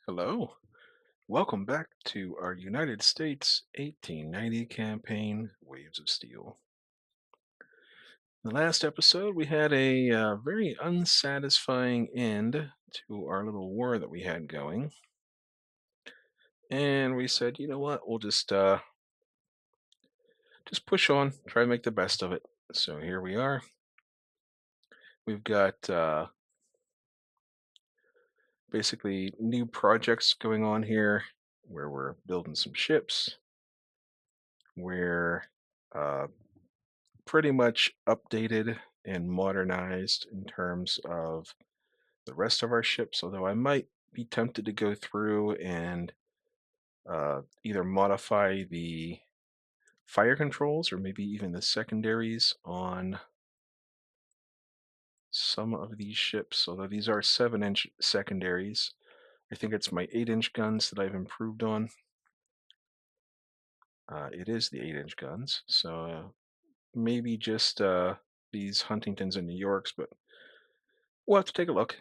Hello. Welcome back to our United States 1890 campaign, Waves of Steel. In the last episode, we had a very unsatisfying end to our little war that we had going. And we said, you know what, we'll just push on, try to make the best of it. So here we are. We've got basically new projects going on here where we're building some ships. We're uh, pretty much updated and modernized in terms of the rest of our ships, although I might be tempted to go through and either modify the fire controls or maybe even the secondaries on some of these ships, although these are 7-inch secondaries. I think it's my 8-inch guns that I've improved on. It is the 8-inch guns, so maybe just these Huntingtons and New Yorks, but we'll have to take a look.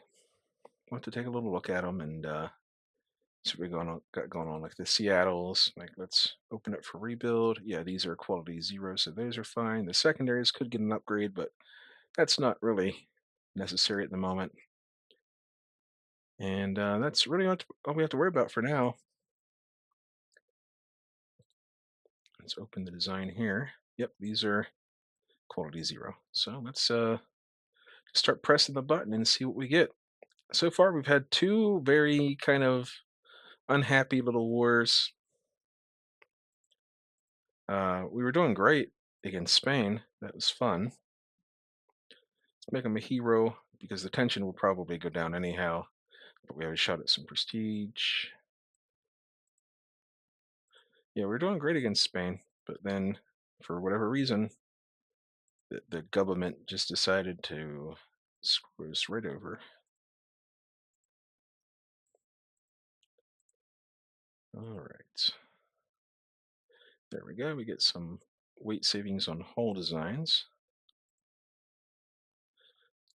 We'll have to take a little look at them and see what we got going on. Like the Seattles, like let's open it for rebuild. Yeah, these are quality zero, so those are fine. The secondaries could get an upgrade, but that's not really necessary at the moment. And that's really all we have to worry about for now. Let's open the design here. Yep, these are quality zero. So let's start pressing the button and see what we get. So far, we've had two very kind of unhappy little wars. We were doing great against Spain. That was fun. Let's make him a hero because the tension will probably go down anyhow. But we have a shot at some prestige. Yeah, we are doing great against Spain, but then for whatever reason, the government just decided to screw us right over. All right. There we go. We get some weight savings on hull designs.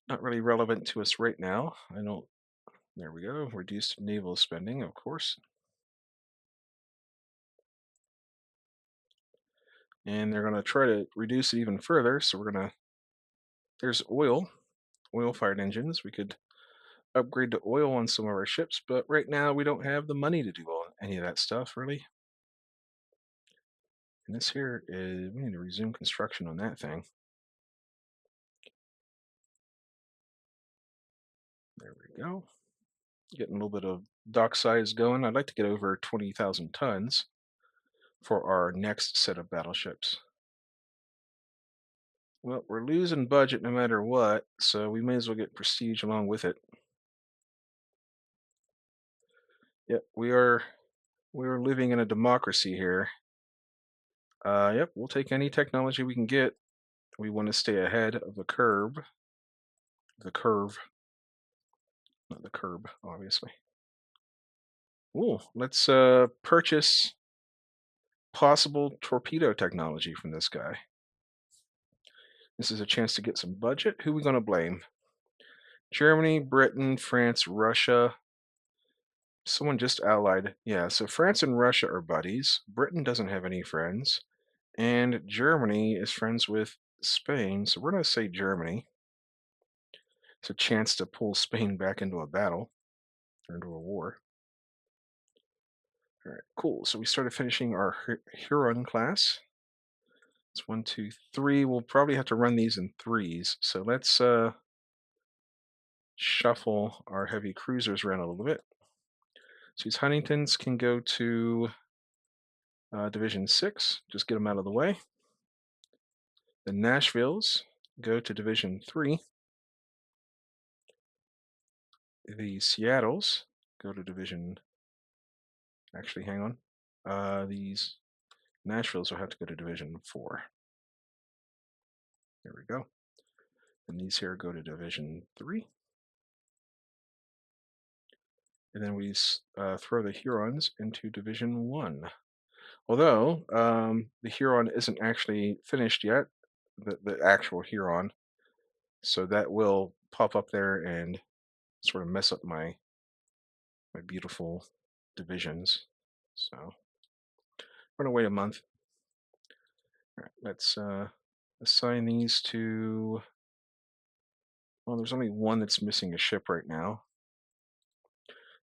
Not really relevant to us right now. I don't. There we go. Reduced naval spending, of course. And they're going to try to reduce it even further. So we're going to. There's oil fired engines. We could upgrade to oil on some of our ships, but right now we don't have the money to do any of that stuff, really. And this here is, we need to resume construction on that thing. There we go. Getting a little bit of dock size going. I'd like to get over 20,000 tons for our next set of battleships. Well, we're losing budget no matter what, so we may as well get prestige along with it. Yep, we are living in a democracy here. Yep, we'll take any technology we can get. We want to stay ahead of the curve. The curve, not the curb, obviously. Ooh, let's purchase possible torpedo technology from this guy. This is a chance to get some budget. Who are we going to blame? Germany, Britain, France, Russia. Someone just allied. Yeah, so France and Russia are buddies. Britain doesn't have any friends. And Germany is friends with Spain. So we're going to say Germany. It's a chance to pull Spain back into a battle or into a war. All right, cool. So we started finishing our Huron class. It's 1, 2, 3. We'll probably have to run these in threes. So let's shuffle our heavy cruisers around a little bit. So these Huntingtons can go to Division 6. Just get them out of the way. The Nashvilles go to Division 3. The Seattles go to Division. Actually, hang on. These Nashvilles will have to go to Division 4. There we go. And these here go to Division 3. And then we throw the Hurons into Division 1. Although the Huron isn't actually finished yet, the actual Huron, so that will pop up there and sort of mess up my beautiful divisions. So we're gonna wait a month. All right, let's assign these to. Well, there's only one that's missing a ship right now.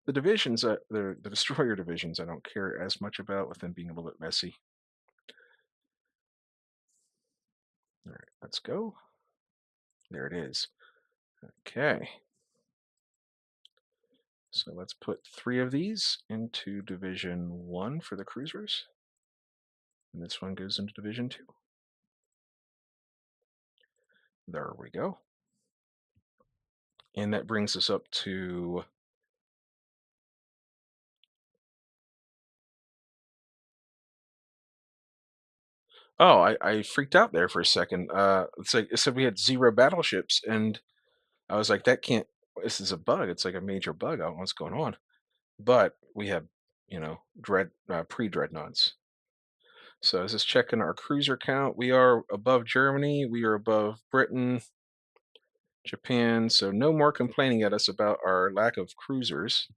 The divisions, the destroyer divisions, I don't care as much about with them being a little bit messy. All right, let's go. There it is. Okay. So let's put 3 of these into Division 1 for the cruisers. And this one goes into Division 2. There we go. And that brings us up to. Oh, I freaked out there for a second. It's like it said we had 0 battleships, and I was like, that can't. This is a bug. It's like a major bug. I don't know what's going on. But we have, pre-dreadnoughts. So this is checking our cruiser count. We are above Germany. We are above Britain, Japan. So no more complaining at us about our lack of cruisers.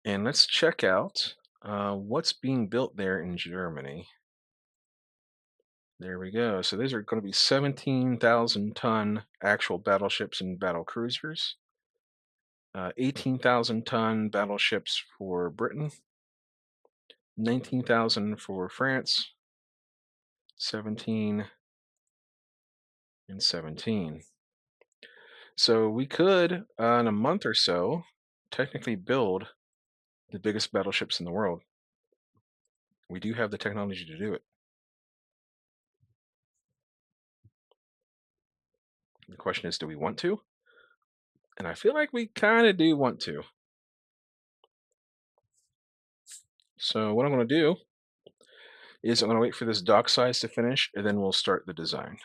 And let's check out what's being built there in Germany. There we go. So these are going to be 17,000-ton actual battleships and battle cruisers. 18,000-ton battleships for Britain. 19,000 for France. 17 and 17. So we could, in a month or so, technically build the biggest battleships in the world. We do have the technology to do it. The question is, do we want to? And I feel like we kind of do want to. So what I'm going to do is I'm going to wait for this dock size to finish, and then we'll start the design.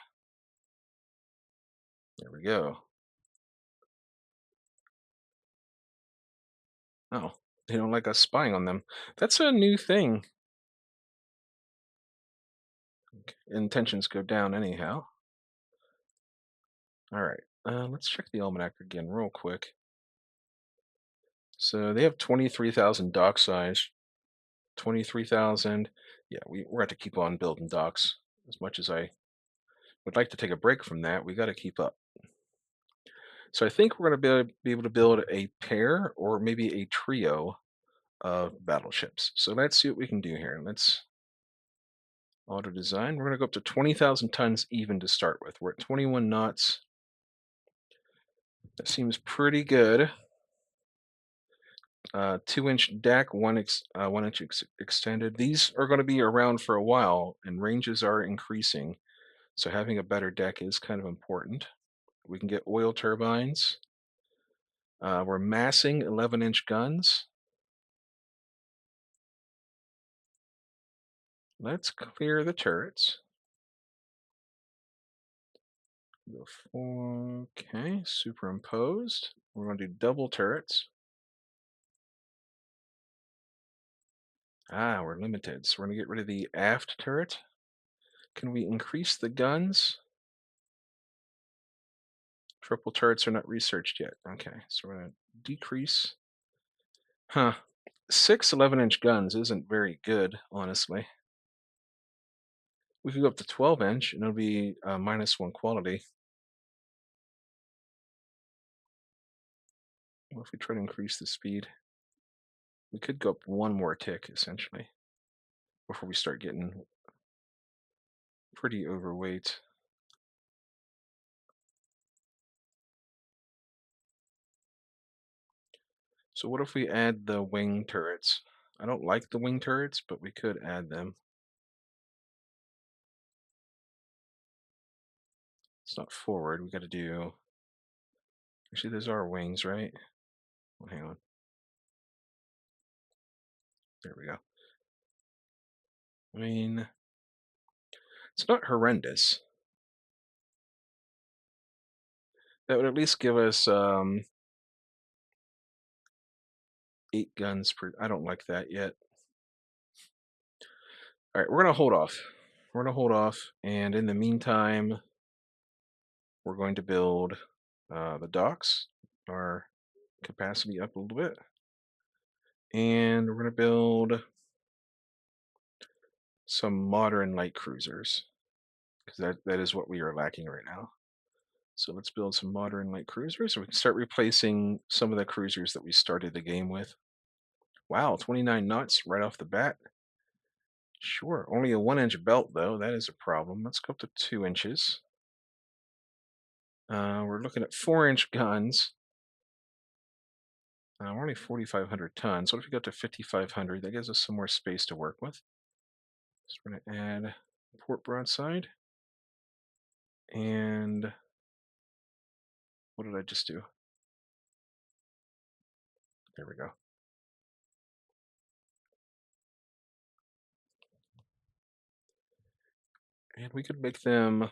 There we go. Oh, they don't like us spying on them. That's a new thing. Intentions go down anyhow. All right, let's check the almanac again real quick. So they have 23,000 dock size. 23,000. Yeah, we're going to keep on building docks. As much as I would like to take a break from that, we got to keep up. So I think we're going to be able to build a pair or maybe a trio of battleships. So let's see what we can do here. Let's auto design. We're going to go up to 20,000 tons even to start with. We're at 21 knots. That seems pretty good. 2-inch deck, 1 inch extended. These are going to be around for a while, and ranges are increasing. So having a better deck is kind of important. We can get oil turbines. We're massing 11-inch guns. Let's clear the turrets. Okay, superimposed. We're going to do double turrets. We're limited. So we're going to get rid of the aft turret. Can we increase the guns? Triple turrets are not researched yet. Okay, so we're going to decrease. Huh. 6 11-inch guns isn't very good, honestly. We could go up to 12-inch, and it'll be -1 quality. What if we try to increase the speed? We could go up 1 more tick, essentially, before we start getting pretty overweight. So what if we add the wing turrets? I don't like the wing turrets, but we could add them. It's not forward. We got to do. Actually, those are wings, right? Well, hang on. There we go. I mean, it's not horrendous. That would at least give us 8 guns per. I don't like that yet. All right, we're gonna hold off. We're gonna hold off, and in the meantime, we're going to build the docks, our capacity up a little bit. And we're going to build some modern light cruisers because that is what we are lacking right now. So let's build some modern light cruisers so we can start replacing some of the cruisers that we started the game with. Wow, 29 knots right off the bat. Sure, only a 1 inch belt though. That is a problem. Let's go up to 2 inches. We're looking at 4 inch guns. We're only 4,500 tons. What if we go to 5,500? That gives us some more space to work with. So we're going to add port broadside. And what did I just do? There we go. And we could make them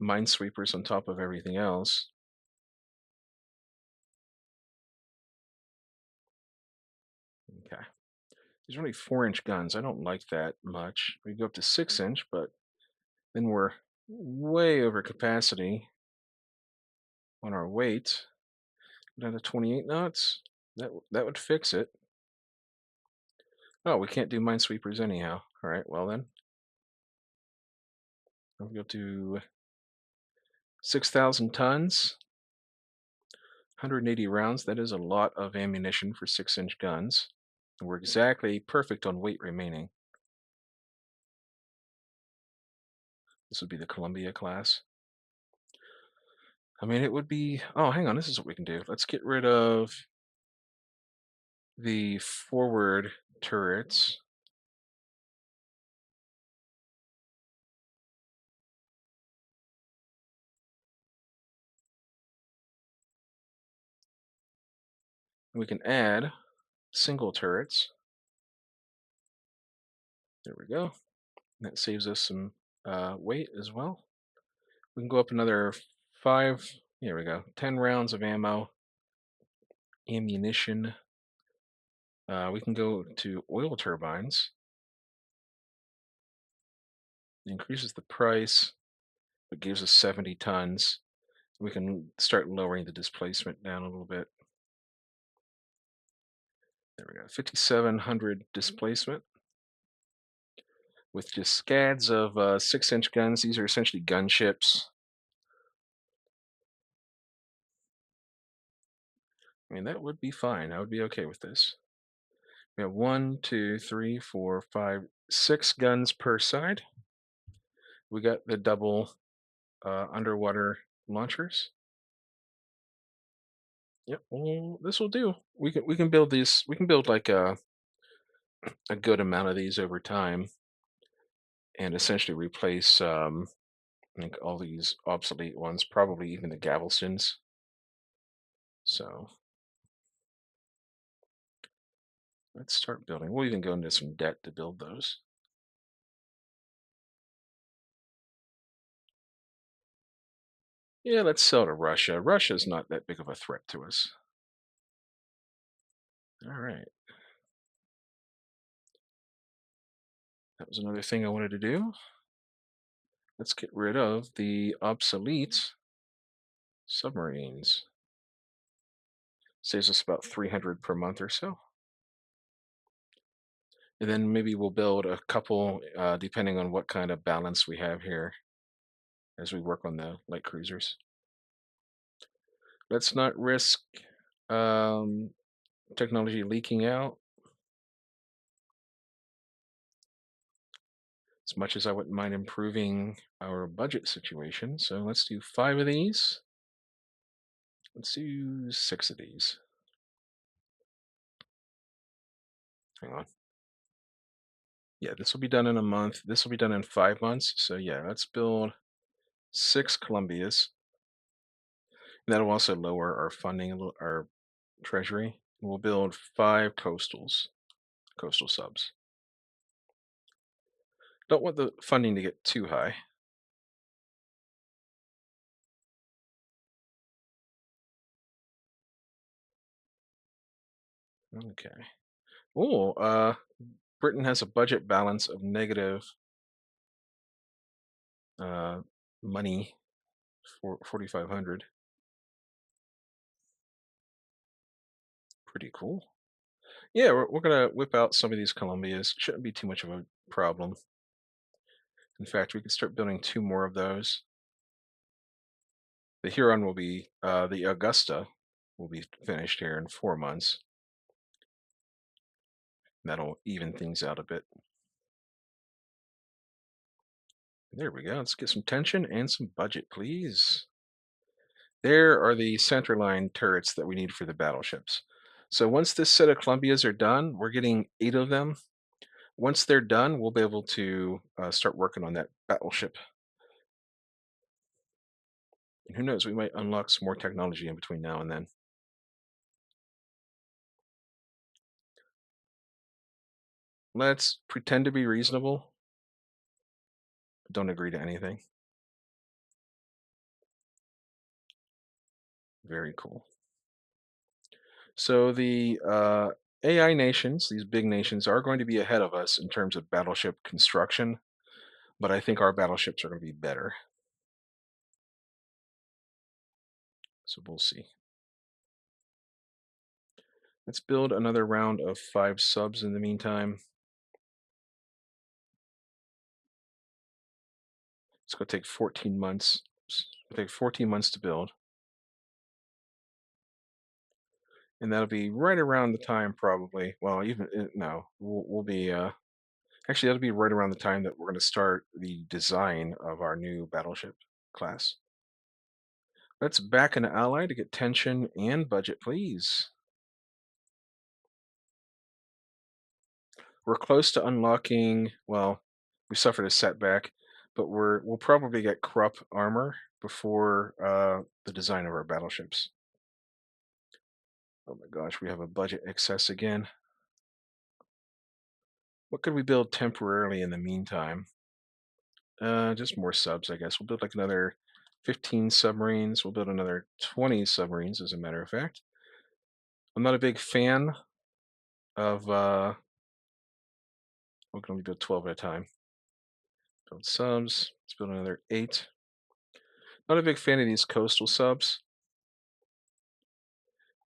minesweepers on top of everything else. Okay. These are only 4 inch guns. I don't like that much. We go up to 6 inch, but then we're way over capacity on our weight. Down to 28 knots. That would fix it. Oh, we can't do minesweepers anyhow. All right, well then. We'll go to 6,000 tons, 180 rounds. That is a lot of ammunition for 6 inch guns. And we're exactly perfect on weight remaining. This would be the Columbia class. I mean, it would be. Oh, hang on. This is what we can do. Let's get rid of the forward turrets. We can add single turrets. There we go. That saves us some weight as well. We can go up another 5. Here we go. 10 rounds of ammunition. We can go to oil turbines. It increases the price, but gives us 70 tons. We can start lowering the displacement down a little bit. There we go. 5,700 displacement. With just scads of 6 inch guns. These are essentially gunships. I mean, that would be fine. I would be okay with this. We have 1, 2, 3, 4, 5, 6 guns per side. We got the double underwater launchers. Yep, well, this will do. We can build these. We can build like a good amount of these over time, and essentially replace I think all these obsolete ones, probably even the Gavelstons. So let's start building. We'll even go into some debt to build those. Yeah, let's sell to Russia. Russia's not that big of a threat to us. All right. That was another thing I wanted to do. Let's get rid of the obsolete submarines. Saves us about 300 per month or so. And then maybe we'll build a couple, depending on what kind of balance we have here as we work on the light cruisers. Let's not risk um, technology leaking out. As much as I wouldn't mind improving our budget situation. So let's do 5 of these. Let's do 6 of these. Hang on. Yeah, this will be done in a month. This will be done in 5 months. So yeah, let's build 6 Columbias. And that'll also lower our funding, our treasury. We'll build 5 coastal subs. Don't want the funding to get too high. Okay. Oh, Britain has a budget balance of negative money for 4,500. Pretty cool. Yeah, we're gonna whip out some of these Columbias. Shouldn't be too much of a problem. In fact, we could start building two more of those. The Huron will be the Augusta will be finished here in 4 months. That'll even things out a bit. There we go. Let's get some tension and some budget, please. There are the centerline turrets that we need for the battleships. So once this set of Columbias are done, we're getting 8 of them. Once they're done, we'll be able to start working on that battleship. And who knows, we might unlock some more technology in between now and then. Let's pretend to be reasonable. Don't agree to anything. Very cool. So the AI nations, these big nations, are going to be ahead of us in terms of battleship construction, but I think our battleships are going to be better. So we'll see. Let's build another round of 5 subs in the meantime. It's going to take 14 months. It'll take 14 months to build. And that'll be right around the time, probably. Well, even no, we'll be actually that'll be right around the time that we're going to start the design of our new battleship class. Let's back an ally to get tension and budget, please. We're close to unlocking. Well, we suffered a setback, but we'll probably get Krupp armor before the design of our battleships. Oh my gosh, we have a budget excess again. What could we build temporarily in the meantime? Just more subs, I guess. We'll build like another 15 submarines. We'll build another 20 submarines, as a matter of fact. I'm not a big fan of. We're going to build 12 at a time. Build subs. Let's build another 8. Not a big fan of these coastal subs,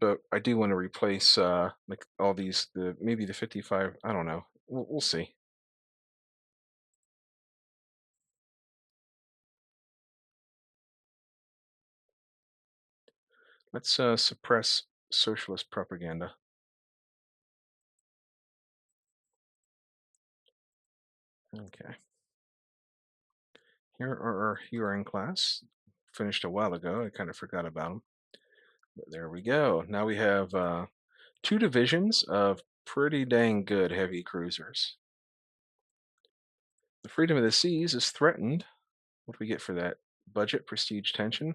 but I do want to replace like all these. Maybe the 55. I don't know. We'll see. Let's suppress socialist propaganda. Okay. Here are our Huron class. Finished a while ago. I kind of forgot about them. But there we go. Now we have 2 divisions of pretty dang good heavy cruisers. The freedom of the seas is threatened. What do we get for that? Budget, prestige, tension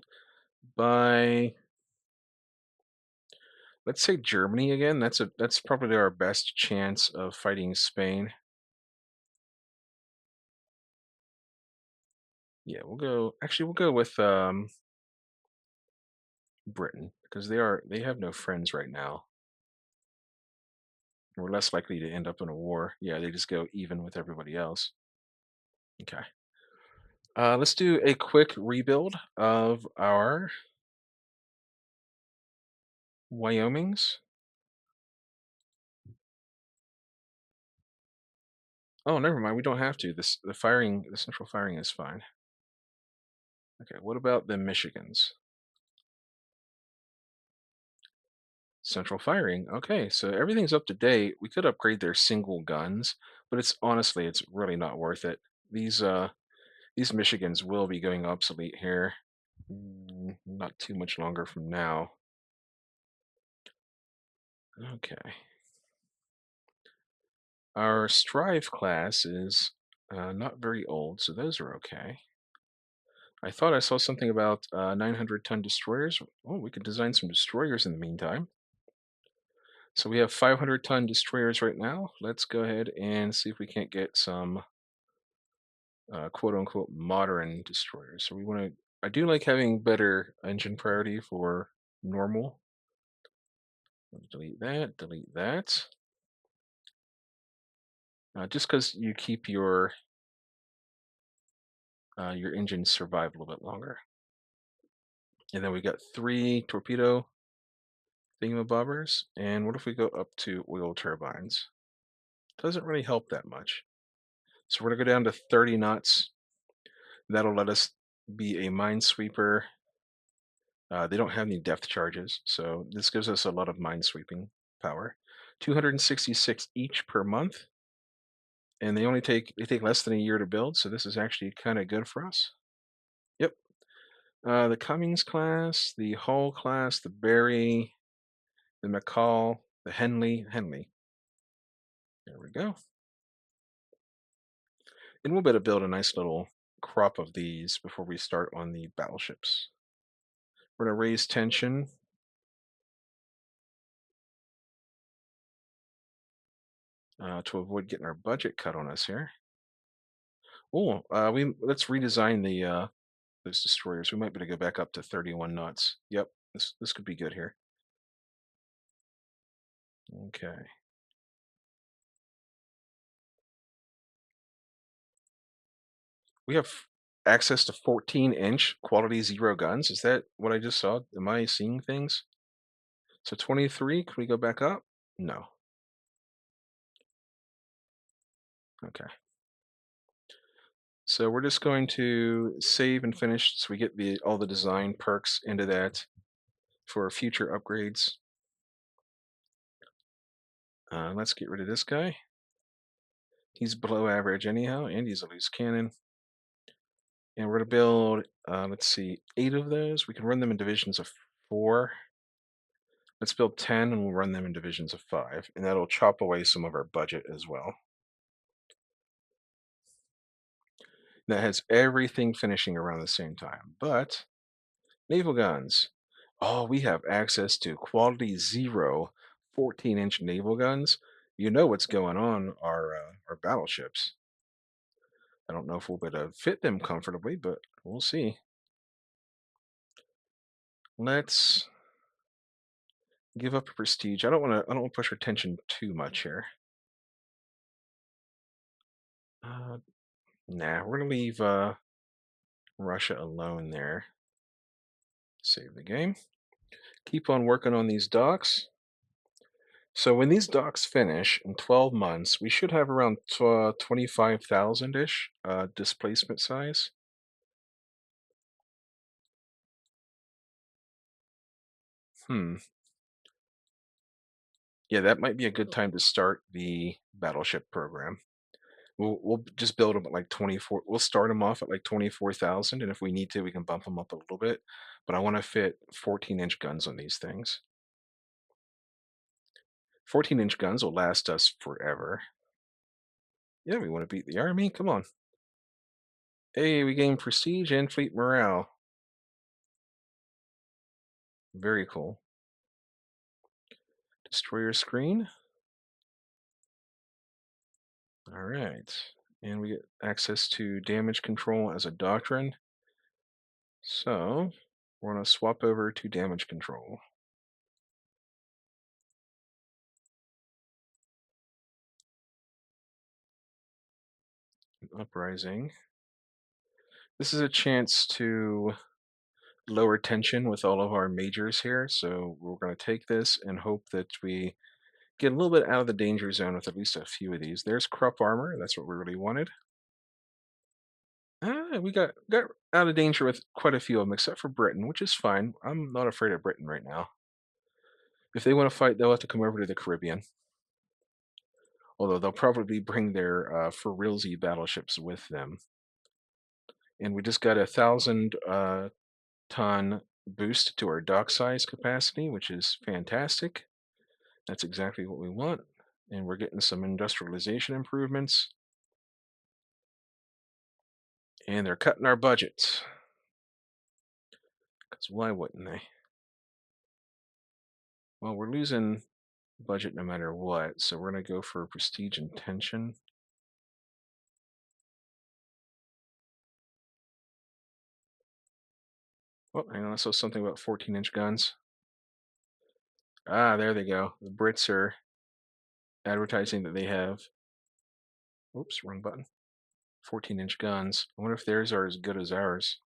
by, let's say, Germany again. That's probably our best chance of fighting Spain. Yeah, we'll go. Actually, we'll go with Britain because they have no friends right now. We're less likely to end up in a war. Yeah, they just go even with everybody else. Okay. Let's do a quick rebuild of our Wyomings. Oh, never mind. We don't have to. The central firing is fine. Okay, what about the Michigans? Central firing. Okay, so everything's up to date. We could upgrade their single guns, but it's really not worth it. These Michigans will be going obsolete here. Not too much longer from now. Okay. Our Strive class is not very old, so those are okay. I thought I saw something about 900-ton destroyers. Oh, we could design some destroyers in the meantime. So we have 500-ton destroyers right now. Let's go ahead and see if we can't get some quote unquote modern destroyers. So we want to. I do like having better engine priority for normal. Delete that. Delete that. Just because you keep your engines survive a little bit longer. And then we got 3 torpedo thingamabobbers. And what if we go up to oil turbines? Doesn't really help that much. So we're gonna go down to 30 knots. That'll let us be a minesweeper. They don't have any depth charges, so this gives us a lot of minesweeping power. 266 each per month, and they take less than a year to build, so this is actually kind of good for us. Yep. The Cummings class, the Hull class, the Berry, the McCall, the Henley. There we go. And we'll be able to build a nice little crop of these before we start on the battleships. We're going to raise tension to avoid getting our budget cut on us here. Oh, we let's redesign the those destroyers. We might be able to go back up to 31 knots. Yep, this could be good here. Okay. We have access to 14-inch quality zero guns. Is that what I just saw? Am I seeing things? So 23, can we go back up? No. Okay. So we're just going to save and finish so we get all the design perks into that for future upgrades. Let's get rid of this guy. He's below average anyhow, and he's a loose cannon. And we're going to build, let's see, 8 of those. We can run them in divisions of 4. Let's build 10 and we'll run them in divisions of 5. And that'll chop away some of our budget as well. That has everything finishing around the same time. But naval guns. Oh, we have access to quality 0 14-inch naval guns. You know what's going on our battleships. I don't know if we'll be able to fit them comfortably, but we'll see. Let's give up prestige. I don't want to push our tension too much here. Uh, nah, we're gonna leave Russia alone there. Save the game. Keep on working on these docks. So when these docks finish in 12 months, we should have around 25,000-ish displacement size. Hmm. Yeah, that might be a good time to start the battleship program. We'll just build them at like 24. We'll start them off at like 24,000, and if we need to, we can bump them up a little bit. But I want to fit 14-inch guns on these things. 14-inch guns will last us forever. Yeah, we want to beat the army. Come on. Hey, we gained prestige and fleet morale. Very cool. Destroyer screen. All right. And we get access to damage control as a doctrine. So we're going to swap over to damage control. Uprising. This is a chance to lower tension with all of our majors here. So we're going to take this and hope that we get a little bit out of the danger zone with at least a few of these. There's Krupp armor. That's what we really wanted. We got out of danger with quite a few of them, except for Britain, which is fine. I'm not afraid of Britain right now. If they want to fight, they'll have to come over to the Caribbean. Although they'll probably bring their for realsy battleships with them. And we just got 1,000 ton boost to our dock size capacity, which is fantastic. That's exactly what we want. And we're getting some industrialization improvements. And they're cutting our budgets. Because why wouldn't they? Well, we're losing budget no matter what, so we're going to go for prestige and tension. Oh, hang on, I saw something about 14-inch guns. Ah, there they go. The Brits are advertising that they have, oops, wrong button, 14-inch guns. I wonder if theirs are as good as ours.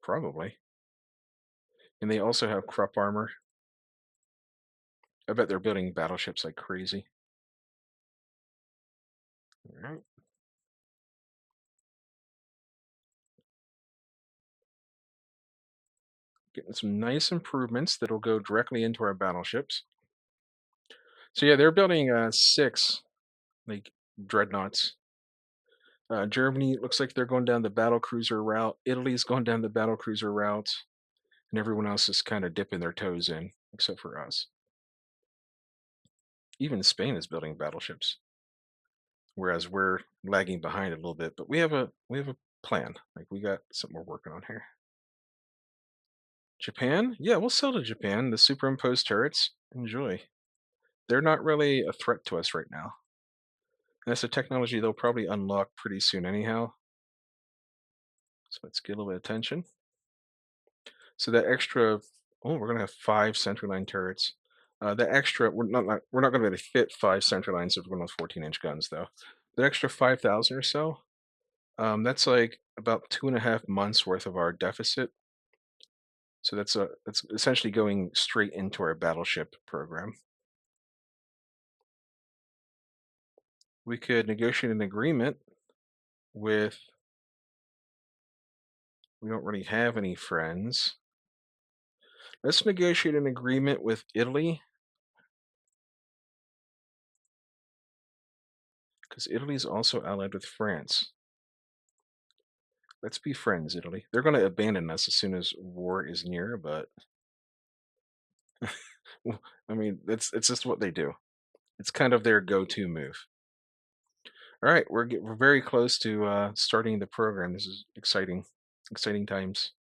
Probably. And they also have crop armor. I bet they're building battleships like crazy. All right. Getting some nice improvements that'll go directly into our battleships. So yeah, they're building six like dreadnoughts. Germany looks like they're going down the battle cruiser route. Italy's going down the battle cruiser route, and everyone else is kind of dipping their toes in, except for us. Even Spain is building battleships, whereas we're lagging behind a little bit. But we have a plan. Like we got something we're working on here. Japan, yeah, we'll sell to Japan the superimposed turrets. Enjoy. They're not really a threat to us right now. That's a technology they'll probably unlock pretty soon, anyhow. So let's get a little bit of attention. So that extra, oh, we're gonna have five centerline turrets. The extra, we're not gonna be able to fit five centerlines if we're going with 14-inch guns, though. The extra 5,000 or so, that's like about 2.5 months worth of our deficit. So that's essentially going straight into our battleship program. We could negotiate an agreement with. We don't really have any friends. Let's negotiate an agreement with Italy because Italy's also allied with France. Let's be friends, Italy. They're going to abandon us as soon as war is near, but I mean, it's just what they do. It's kind of their go-to move. All right, we're very close to starting the program. This is exciting, exciting times,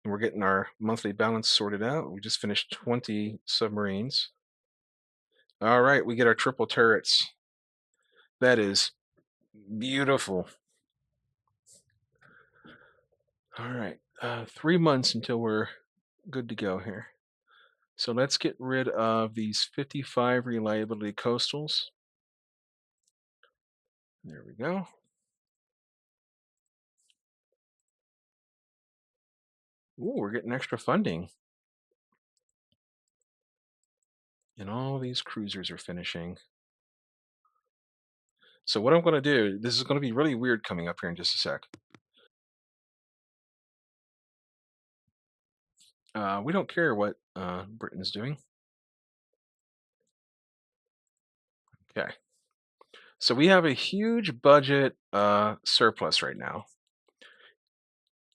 and we're getting our monthly balance sorted out. We just finished 20 submarines. All right, we get our triple turrets. That is beautiful. All right, 3 months until we're good to go here. So let's get rid of these 55 reliability coastals. There we go. Ooh, we're getting extra funding. And all these cruisers are finishing. So what I'm going to do, this is going to be really weird coming up here in just a sec. We don't care what Britain's doing. Okay. So we have a huge budget surplus right now.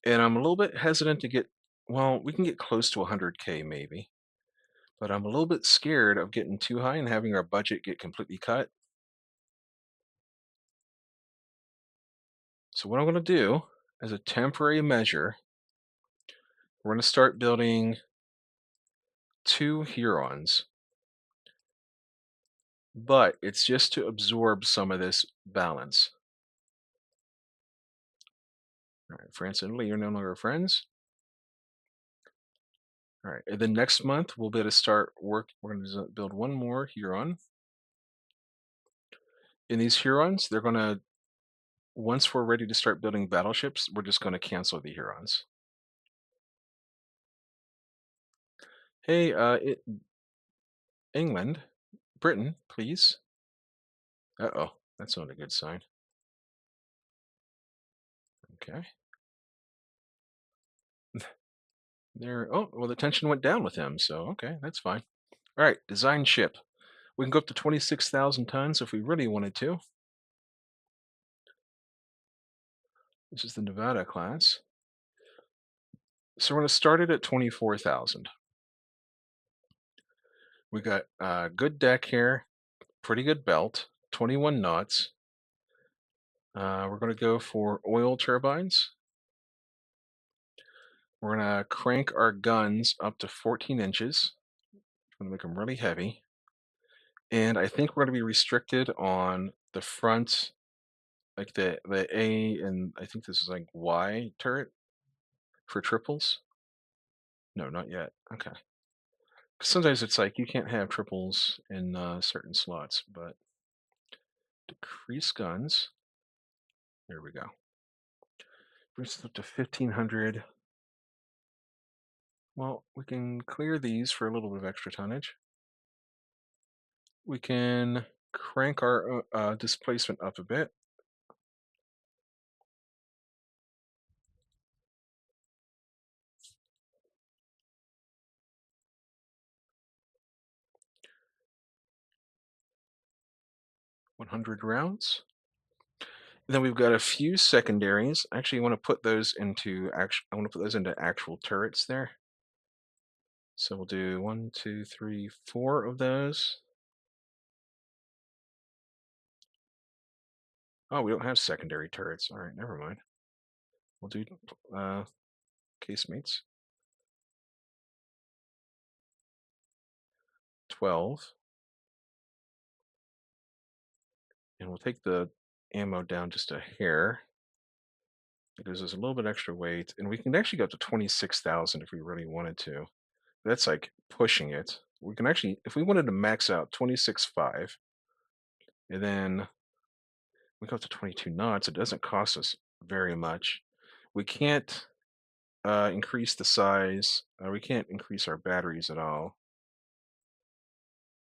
And I'm a little bit hesitant to get, well, we can get close to 100K maybe. But I'm a little bit scared of getting too high and having our budget get completely cut. So what I'm going to do as a temporary measure, we're going to start building two Hurons, but it's just to absorb some of this balance. All right, France and Italy, you're no longer friends. All right, and then next month we'll be able to start work. We're going to build one more Huron. In these Hurons, they're going to, once we're ready to start building battleships, we're just going to cancel the Hurons. Hey, England, Britain, please. Uh-oh, that's not a good sign. Okay. There. Oh, well, the tension went down with him, so okay, that's fine. All right, design ship. We can go up to 26,000 tons if we really wanted to. This is the Nevada class. So we're going to start it at 24,000. We got good deck here, pretty good belt, 21 knots. We're going to go for oil turbines. We're going to crank our guns up to 14 inches. We're going to make them really heavy. And I think we're going to be restricted on the front, like the A, and I think this is like Y turret for triples. No, not yet. Okay. 'Cause sometimes it's like you can't have triples in certain slots, but decrease guns. There we go. Brings it up to 1,500. Well, we can clear these for a little bit of extra tonnage. We can crank our displacement up a bit. 100 rounds. Then we've got a few secondaries. Actually, I want to put those into actual turrets there. So we'll do one, two, three, four of those. Oh, we don't have secondary turrets. All right, never mind. We'll do uh, casemates. 12. And we'll take the ammo down just a hair. It gives us a little bit extra weight. And we can actually go up to 26,000 if we really wanted to. That's like pushing it. We can actually, if we wanted to max out 26.5, and then we go up to 22 knots, it doesn't cost us very much. We can't increase the size. We can't increase our batteries at all.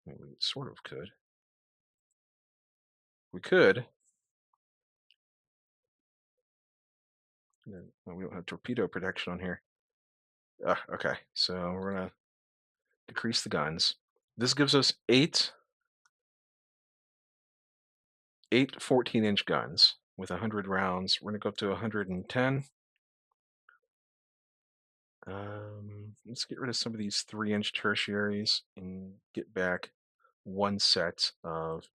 Well, we sort of could. We could. We don't have torpedo protection on here. Okay, so we're gonna decrease the guns. This gives us eight 14-inch guns with 100 rounds. We're gonna go up to 110. Let's get rid of some of these 3-inch tertiaries and get back one set of.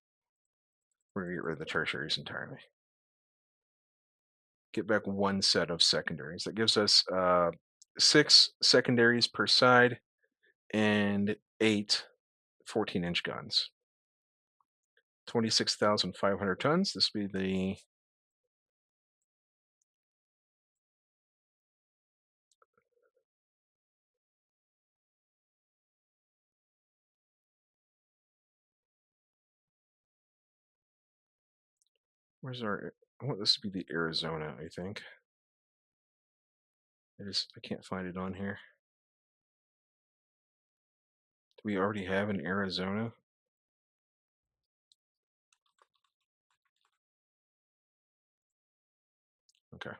We're gonna get rid of the tertiaries entirely. Get back one set of secondaries. That gives us 6 secondaries per side and 8 14-inch guns. 26,500 tons. This would be the. Where's our. I want this to be the Arizona, I think. I can't find it on here. Do we already have an Arizona? Okay.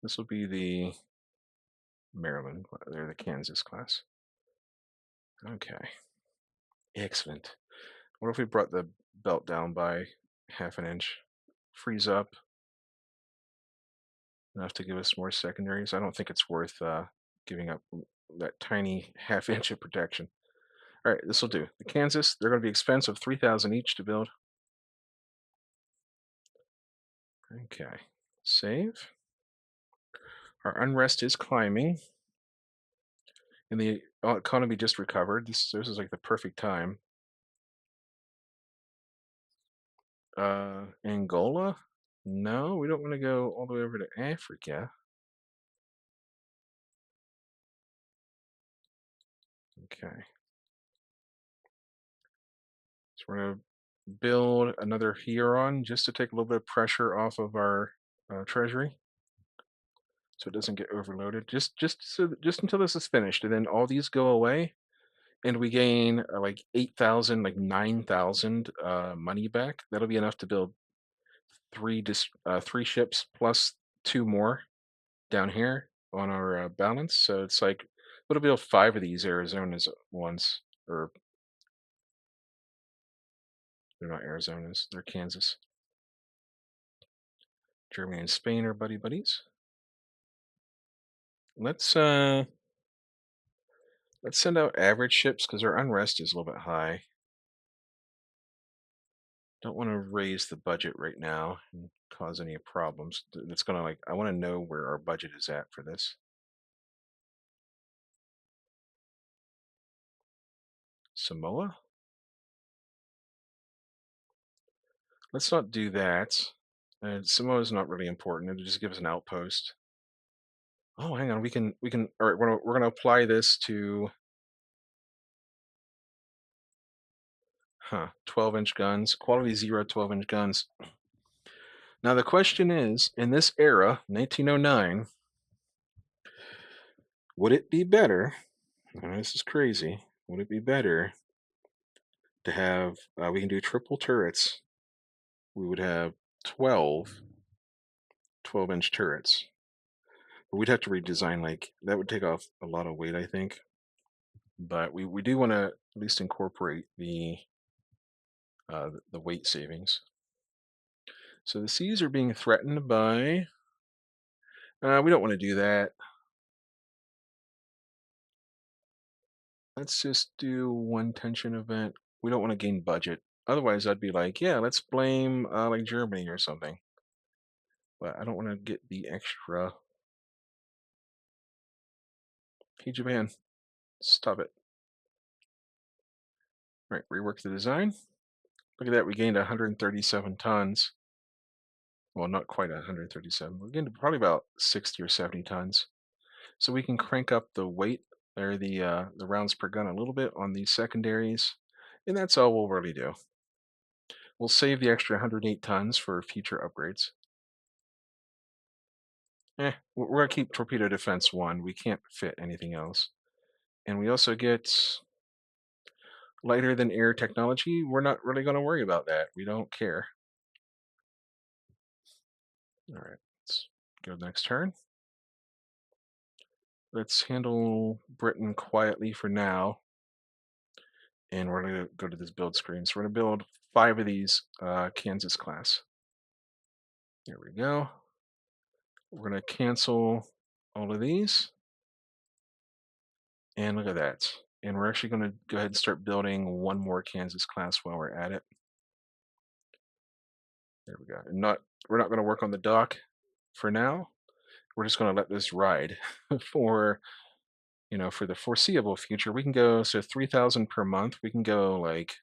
This will be the Maryland. They're the Kansas class. Okay. Excellent. What if we brought the belt down by half an inch? Freeze up enough to give us more secondaries. I don't think it's worth giving up that tiny half inch of protection. All right, this will do. The Kansas, they're going to be expensive, 3,000 each to build. Okay, save. Our unrest is climbing, and the economy just recovered. This is like the perfect time. Angola? No, we don't want to go all the way over to Africa. Okay. So we're going to build another Huron just to take a little bit of pressure off of our treasury, so it doesn't get overloaded. Just until this is finished, and then all these go away, and we gain like 8,000, like 9,000 money back. That'll be enough to build three ships plus two more down here on our balance. So it's like we'll build 5 of these Arizonas at once, or they're not Arizonas, they're Kansas. Germany and Spain are buddies. Let's uh let's send out average ships because our unrest is a little bit high. Don't want to raise the budget right now and cause any problems. That's gonna like I want to know where our budget is at for this. Samoa? Let's not do that. Samoa is not really important. It'll just give us an outpost. Oh, hang on. We can. All right, we're gonna apply this to. Huh. 12-inch guns. Quality zero 12-inch guns. Now the question is, in this era, 1909, would it be better? This is crazy. Would it be better to have? We can do triple turrets. We would have 12 12-inch turrets. But we'd have to redesign, like, that would take off a lot of weight, I think. But we do want to at least incorporate the weight savings. So the seas are being threatened by. We don't want to do that. Let's just do one tension event. We don't want to gain budget. Otherwise, I'd be like, yeah, let's blame like Germany or something. But I don't want to get the extra. Hey, Japan, stop it. All right, rework the design. Look at that. We gained 137 tons. Well, not quite 137. We gained probably about 60 or 70 tons. So we can crank up the weight or the rounds per gun a little bit on these secondaries, and that's all we'll really do. We'll save the extra 108 tons for future upgrades. We're gonna keep torpedo defense one. We can't fit anything else, and we also get lighter than air technology. We're not really gonna worry about that. We don't care. All right, let's go to the next turn. Let's handle Britain quietly for now, and we're gonna go to this build screen. So we're gonna build 5 of these Kansas class. There we go. We're going to cancel all of these. And look at that. And we're actually going to go ahead and start building one more Kansas class while we're at it. There we go. We're not going to work on the dock for now. We're just going to let this ride for for the foreseeable future. We can go 3,000 per month. We can go like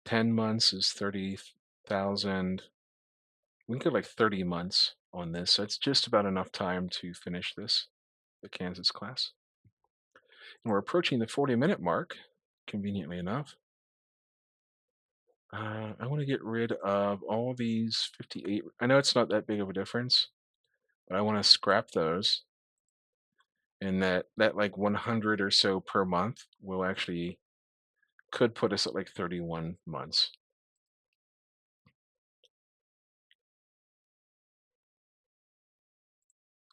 10 months is 30,000. We can go like 30 months on this. So it's just about enough time to finish the Kansas class. And we're approaching the 40-minute mark, conveniently enough. I want to get rid of all these 58. I know it's not that big of a difference, but I want to scrap those. And that like 100 or so per month will actually could put us at like 31 months.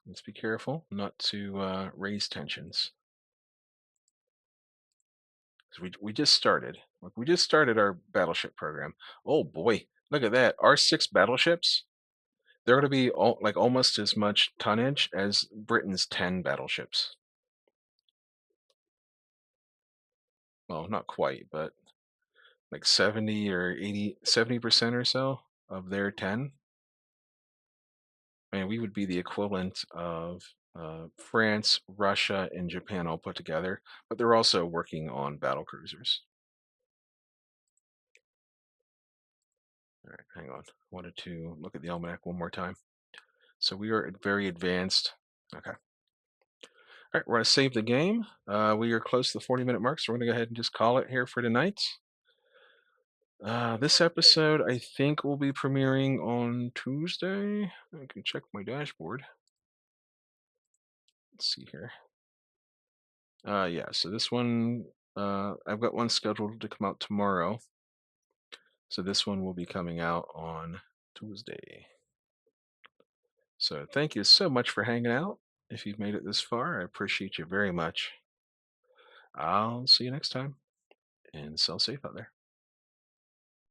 Let's be careful not to raise tensions. We just started. Like, we just started our battleship program. Oh boy, look at that! Our 6 battleships. They're going to be like almost as much tonnage as Britain's 10 battleships. Well, not quite, but like 70 or 80, 70% or so of their 10. I mean, we would be the equivalent of France, Russia, and Japan all put together, but they're also working on battle cruisers. All right, hang on. I wanted to look at the almanac one more time. So we are at very advanced. Okay. All right, we're going to save the game. We are close to the 40-minute mark, so we're going to go ahead and just call it here for tonight. This episode, I think, will be premiering on Tuesday. I can check my dashboard. Let's see here. Yeah, so this one, I've got one scheduled to come out tomorrow. So this one will be coming out on Tuesday. So thank you so much for hanging out. If you've made it this far, I appreciate you very much. I'll see you next time, and sail safe out there.